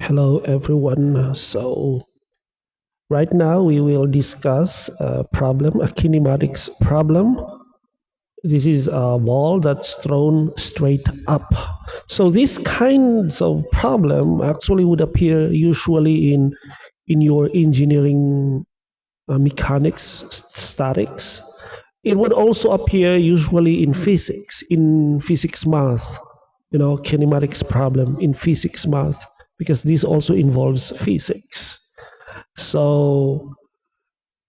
Hello, everyone. So, right now we will discuss a problem, a kinematics problem. This is a ball that's thrown straight up. So, these kinds of problem actually would appear usually in your engineering mechanics, statics. It would also appear usually in physics math, kinematics problem in physics math, because this also involves physics. So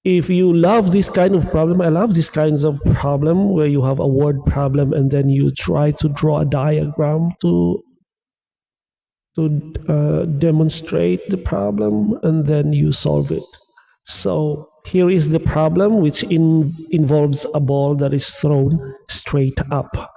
if you love this kind of problem, I love these kinds of problem where you have a word problem and then you try to draw a diagram to demonstrate the problem and then you solve it. So here is the problem, which involves a ball that is thrown straight up.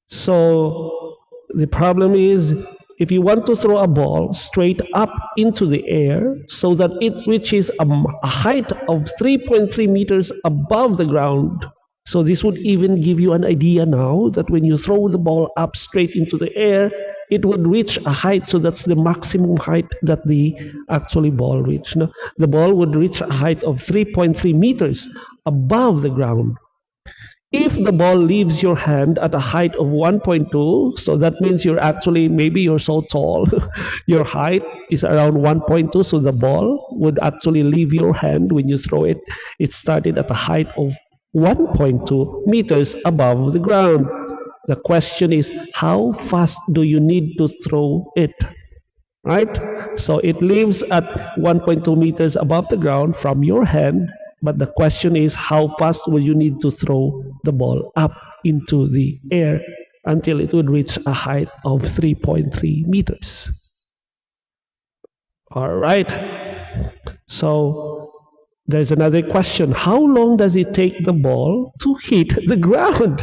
So the problem is, if you want to throw a ball straight up into the air so that it reaches a height of 3.3 meters above the ground. So this would even give you an idea now that when you throw the ball up straight into the air, it would reach a height. So that's the maximum height that the actually ball reach. No? The ball would reach a height of 3.3 meters above the ground. If the ball leaves your hand at a height of 1.2, so that means maybe you're so tall, your height is around 1.2, so the ball would actually leave your hand when you throw it. It started at a height of 1.2 meters above the ground. The question is, how fast do you need to throw it? Right? So it leaves at 1.2 meters above the ground from your hand. But the question is, how fast will you need to throw the ball up into the air until it would reach a height of 3.3 meters? All right. So there's another question. How long does it take the ball to hit the ground?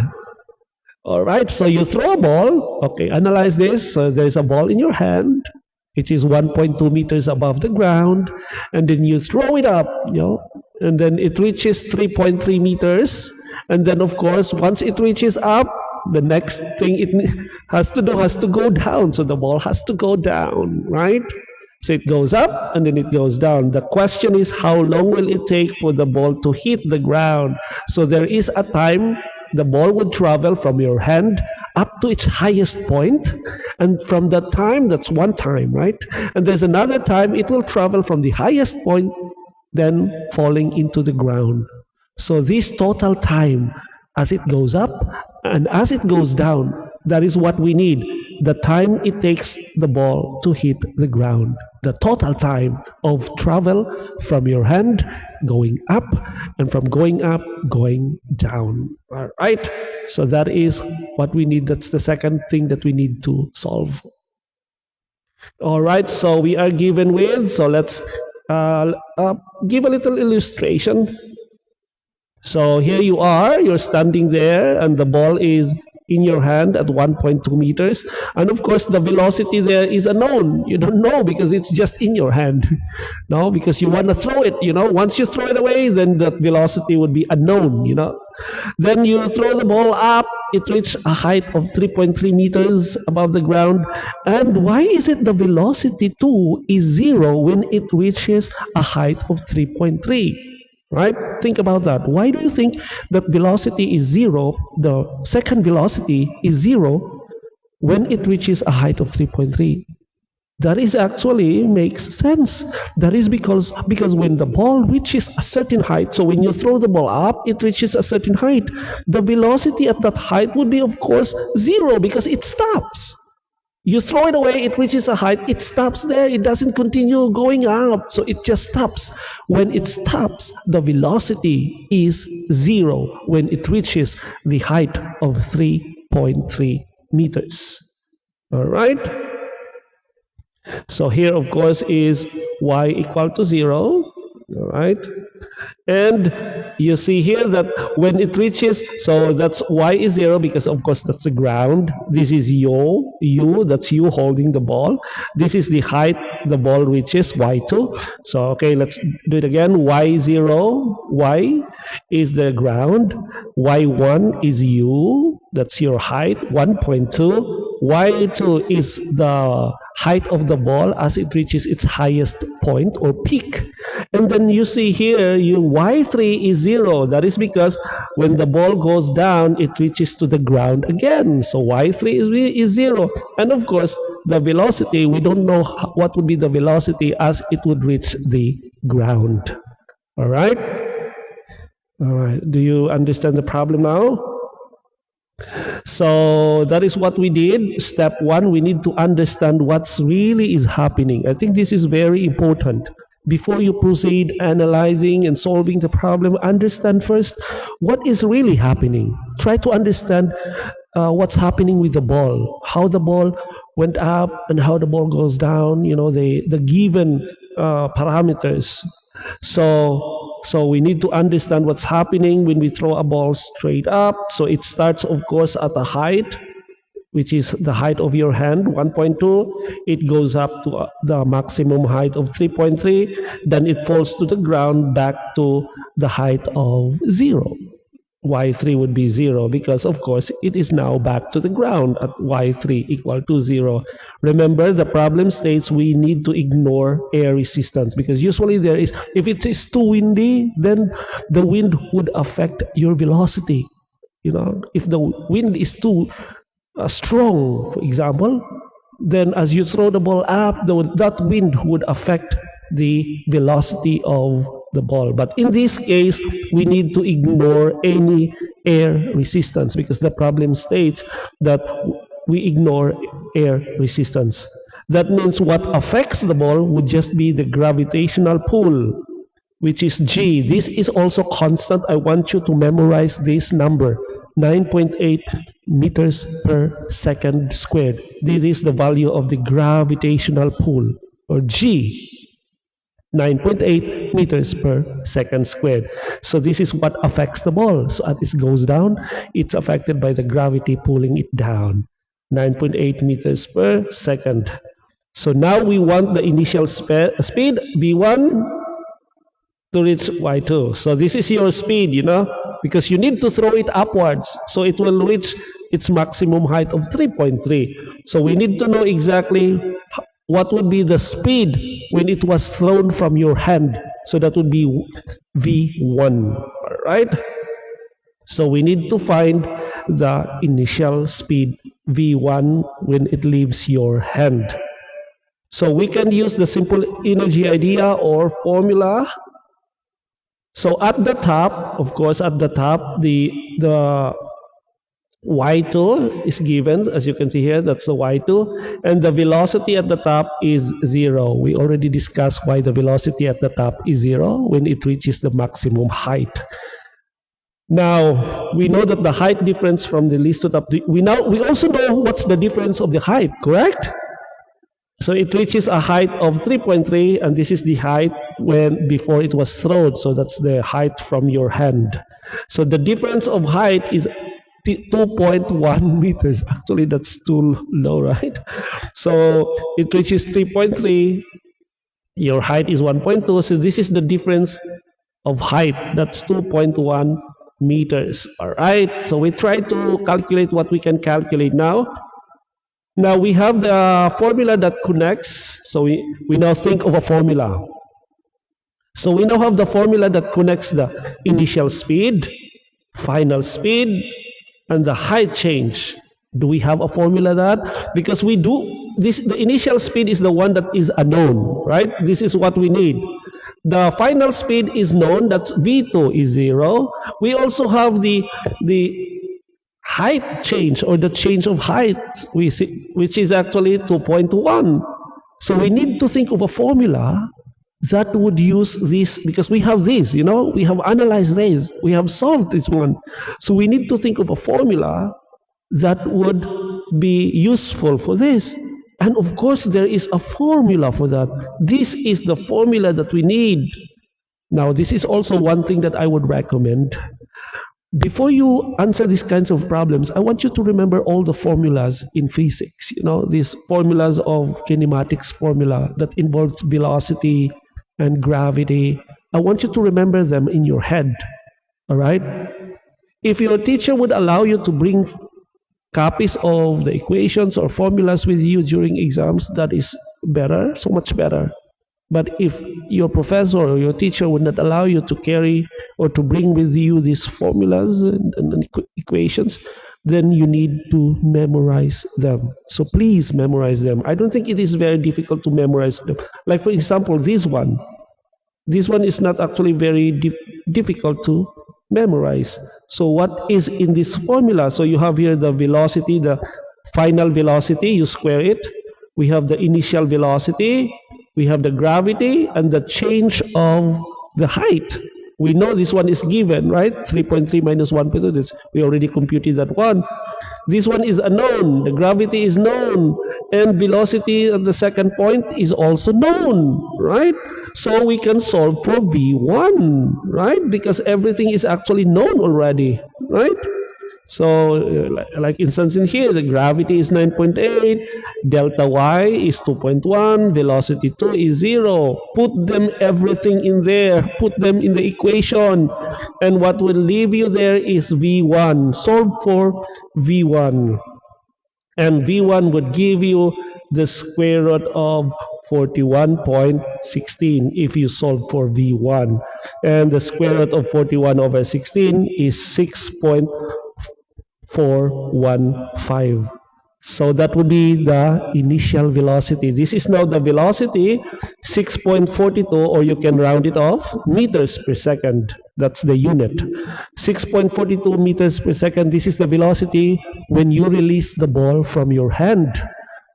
All right. So you throw a ball. Okay, analyze this. So there's a ball in your hand. It is 1.2 meters above the ground. And then you throw it up, and then it reaches 3.3 meters. And then, of course, once it reaches up, the next thing it has to do has to go down. So the ball has to go down, right? So it goes up and then it goes down. The question is, how long will it take for the ball to hit the ground? So there is a time the ball would travel from your hand up to its highest point, and from that time, that's one time, right? And there's another time it will travel from the highest point, then falling into the ground. So this total time, as it goes up and as it goes down, that is what we need. The time it takes the ball to hit the ground. The total time of travel from your hand going up and from going up, going down. All right. So that is what we need. That's the second thing that we need to solve. All right. So we are given with, so let's give a little illustration. So here you are, you're standing there and the ball is in your hand at 1.2 meters. And of course, the velocity there is unknown. You don't know because it's just in your hand. No, because you want to throw it, Once you throw it away, then that velocity would be unknown, Then you throw the ball up, it reaches a height of 3.3 meters above the ground. And why is it the velocity too is zero when it reaches a height of 3.3? Right? Think about that. Why do you think that velocity is zero? The second velocity is zero when it reaches a height of 3.3. That is actually makes sense. That is because when the ball reaches a certain height, so when you throw the ball up, it reaches a certain height. The velocity at that height would be, of course, zero because it stops. You throw it away, it reaches a height, it stops there, it doesn't continue going up, so it just stops. When it stops, the velocity is zero when it reaches the height of 3.3 meters. All right? So here, of course, is y equal to 0. All right? And you see here that when it reaches, so that's y is 0 because of course that's the ground. This is u, that's you holding the ball. This is the height the ball reaches, y2. So okay, let's do it again. y0, y is the ground. y1 is u, that's your height, 1.2. y2 is the height of the ball as it reaches its highest point or peak. And then you see here, y3 is 0. That is because when the ball goes down, it reaches to the ground again. So y3 is 0. And of course, the velocity, we don't know what would be the velocity as it would reach the ground. All right? All right. Do you understand the problem now? So that is what we did. Step 1, we need to understand what's really is happening. I think this is very important. Before you proceed analyzing and solving the problem, understand first what is really happening. Try to understand what's happening with the ball, how the ball went up and how the ball goes down, the given parameters. So we need to understand what's happening when we throw a ball straight up. So it starts, of course, at a height, which is the height of your hand, 1.2. It goes up to the maximum height of 3.3. Then it falls to the ground back to the height of 0. y3 would be 0 because, of course, it is now back to the ground at y3 equal to 0. Remember, the problem states we need to ignore air resistance because usually there is, if it is too windy, then the wind would affect your velocity. If the wind is too strong, for example, then as you throw the ball up, that wind would affect the velocity of the ball. But in this case, we need to ignore any air resistance because the problem states that we ignore air resistance. That means what affects the ball would just be the gravitational pull, which is G. This is also constant. I want you to memorize this number, 9.8 meters per second squared. This is the value of the gravitational pull, or G. 9.8 meters per second squared. So this is what affects the ball. So as it goes down, it's affected by the gravity pulling it down. 9.8 meters per second. So now we want the initial speed, v1, to reach y2. So this is your speed, because you need to throw it upwards. So it will reach its maximum height of 3.3. So we need to know exactly what would be the speed when it was thrown from your hand. So that would be v1, all right? So we need to find the initial speed v1 when it leaves your hand. So we can use the simple energy idea or formula. So at the top, of course, at the top, the y2 is given, as you can see here, that's the y2, and the velocity at the top is 0. We already discussed why the velocity at the top is 0 when it reaches the maximum height. Now, we know that the height difference from the least to top, we also know what's the difference of the height, correct? So it reaches a height of 3.3, and this is the height before it was thrown, so that's the height from your hand. So the difference of height is 2.1 meters. Actually, that's too low, right? So it reaches 3.3. Your height is 1.2. So this is the difference of height. That's 2.1 meters. All right. So we try to calculate what we can calculate now. Now we have the formula that connects. So we now think of a formula. So we now have the formula that connects the initial speed, final speed, and the height change. Do we have a formula that? Because we do this, the initial speed is the one that is unknown, right? This is what we need. The final speed is known, that's v2 is 0. We also have the height change, or the change of height, which is actually 2.1. So we need to think of a formula that would use this, because we have this, we have analyzed this, we have solved this one. So we need to think of a formula that would be useful for this. And of course, there is a formula for that. This is the formula that we need. Now, this is also one thing that I would recommend. Before you answer these kinds of problems, I want you to remember all the formulas in physics. These formulas of kinematics formula that involves velocity and gravity. I want you to remember them in your head. All right? If your teacher would allow you to bring copies of the equations or formulas with you during exams, that is better, so much better. But if your professor or your teacher would not allow you to carry or to bring with you these formulas and equations, then you need to memorize them. So please memorize them. I don't think it is very difficult to memorize them. Like for example, this one. This one is not actually very difficult to memorize. So what is in this formula? So you have here the velocity, the final velocity, you square it. We have the initial velocity, we have the gravity, and the change of the height. We know this one is given, right? 3.3 minus 1.2, we already computed that one. This one is unknown, the gravity is known, and velocity at the second point is also known, right? So we can solve for V1, right? Because everything is actually known already, right? So like instance in here, the gravity is 9.8, delta y is 2.1, velocity 2 is 0. Put them everything in there, put them in the equation, and what will leave you there is V1. Solve for V1. And V1 would give you the square root of 41.16 if you solve for V1. And the square root of 41 over 16 is 6.415. So that would be the initial velocity. This is now the velocity, 6.42, or you can round it off, meters per second. That's the unit. 6.42 meters per second. This is the velocity when you release the ball from your hand.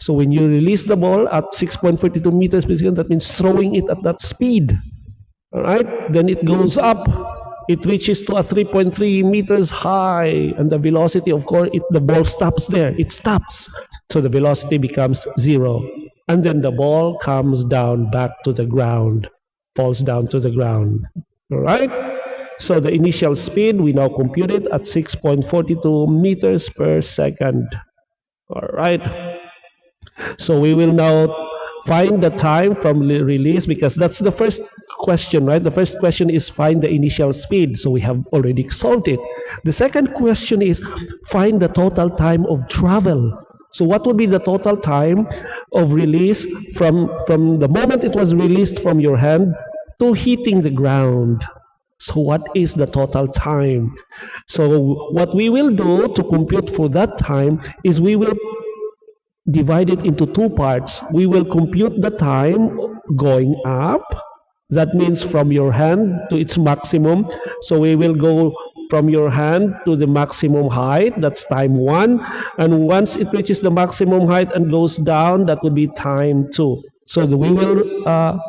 So when you release the ball at 6.42 meters per second, that means throwing it at that speed. All right? Then it goes up. It reaches to a 3.3 meters high, and the velocity, of course, the ball stops there. It stops. So the velocity becomes 0. And then the ball comes down back to the ground, falls down to the ground. All right? So the initial speed, we now compute it at 6.42 meters per second. All right? So we will now find the time from release, because that's the first question, right? The first question is find the initial speed. So we have already solved it. The second question is find the total time of travel. So what would be the total time of release from the moment it was released from your hand to hitting the ground? So what is the total time? So what we will do to compute for that time is we will divide it into two parts. We will compute the time going up. That means from your hand to its maximum. So we will go from your hand to the maximum height. That's time 1. And once it reaches the maximum height and goes down, that would be time 2. So we will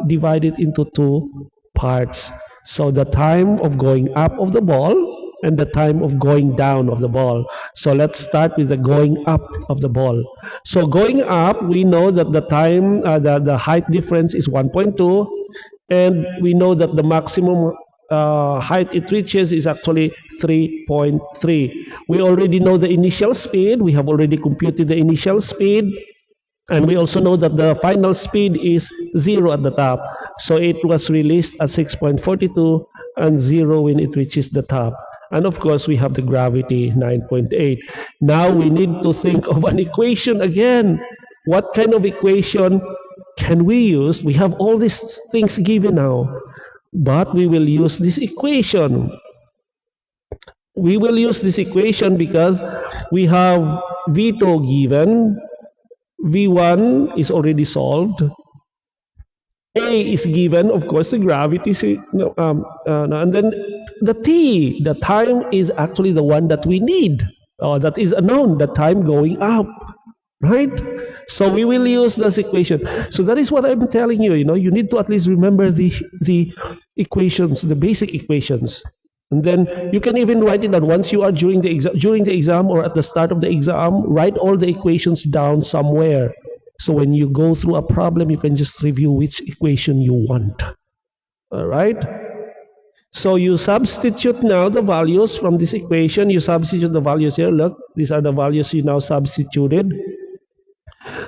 divide it into two parts. So the time of going up of the ball and the time of going down of the ball. So let's start with the going up of the ball. So going up, we know that the time, the height difference is 1.2, and we know that the maximum height it reaches is actually 3.3. We already know the initial speed. We have already computed the initial speed. And we also know that the final speed is 0 at the top. So it was released at 6.42 and 0 when it reaches the top. And of course, we have the gravity, 9.8. Now we need to think of an equation again. What kind of equation can we use? We have all these things given now, but we will use this equation. We will use this equation because we have V2 given, V1 is already solved, A is given, of course, the gravity, and then the T, the time is actually the one that we need. That is unknown, the time going up, right? So we will use this equation. So that is what I'm telling you, you need to at least remember the equations, the basic equations. And then you can even write it down once you are during the exam or at the start of the exam, write all the equations down somewhere. So when you go through a problem, you can just review which equation you want. All right? So you substitute now the values from this equation. You substitute the values here. Look, these are the values you now substituted.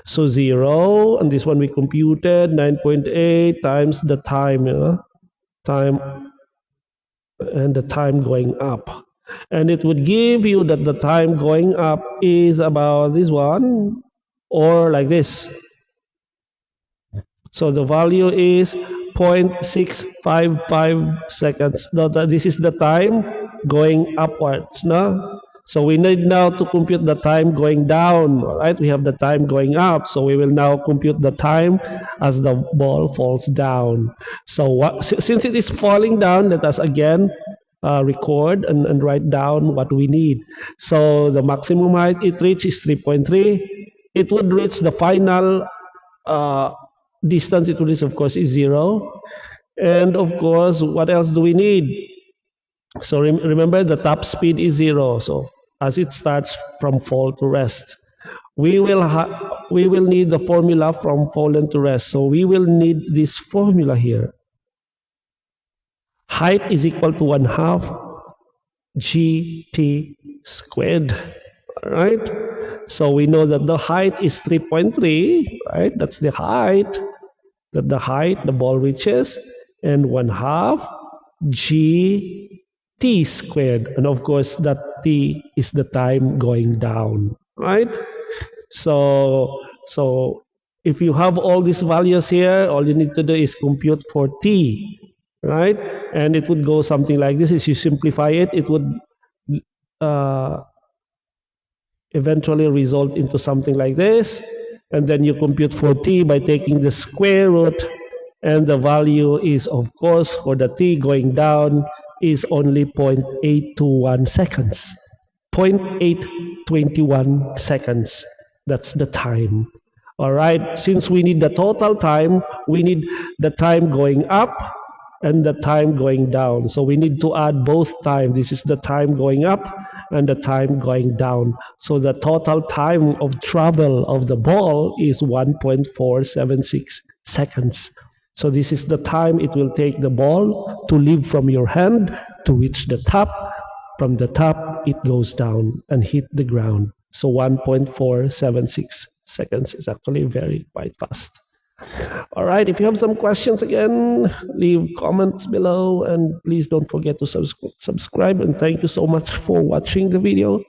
So 0, and this one we computed, 9.8 times the time, time, and the time going up. And it would give you that the time going up is about this one, or like this. So the value is 0.655 seconds. Now this is the time going upwards. No? So we need now to compute the time going down. Right? We have the time going up. So we will now compute the time as the ball falls down. So since it is falling down, let us again record and write down what we need. So the maximum height it reaches 3.3. It would reach the final distance it will reach, of course, is 0. And of course, what else do we need? So remember, the top speed is 0. So as it starts from fall to rest, we will need the formula from fallen to rest. So we will need this formula here. Height is equal to 1/2 gt squared. All right. So we know that the height is 3.3. Right. That's the height. That the height the ball reaches, and 1/2 gt squared, and of course that t is the time going down, right? So if you have all these values here, all you need to do is compute for t, right? And it would go something like this. If you simplify it, it would eventually result into something like this. And then you compute for t by taking the square root, and the value is, of course, for the t going down is only 0.821 seconds. 0.821 seconds. That's the time. All right. Since we need the total time, we need the time going up and the time going down. So we need to add both time. This is the time going up and the time going down. So the total time of travel of the ball is 1.476 seconds. So this is the time it will take the ball to leave from your hand to reach the top. From the top, it goes down and hit the ground. So 1.476 seconds is actually quite fast. All right, if you have some questions, again, leave comments below, and please don't forget to subscribe. And thank you so much for watching the video,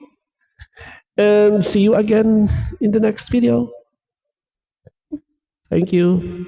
and see you again in the next video. Thank you.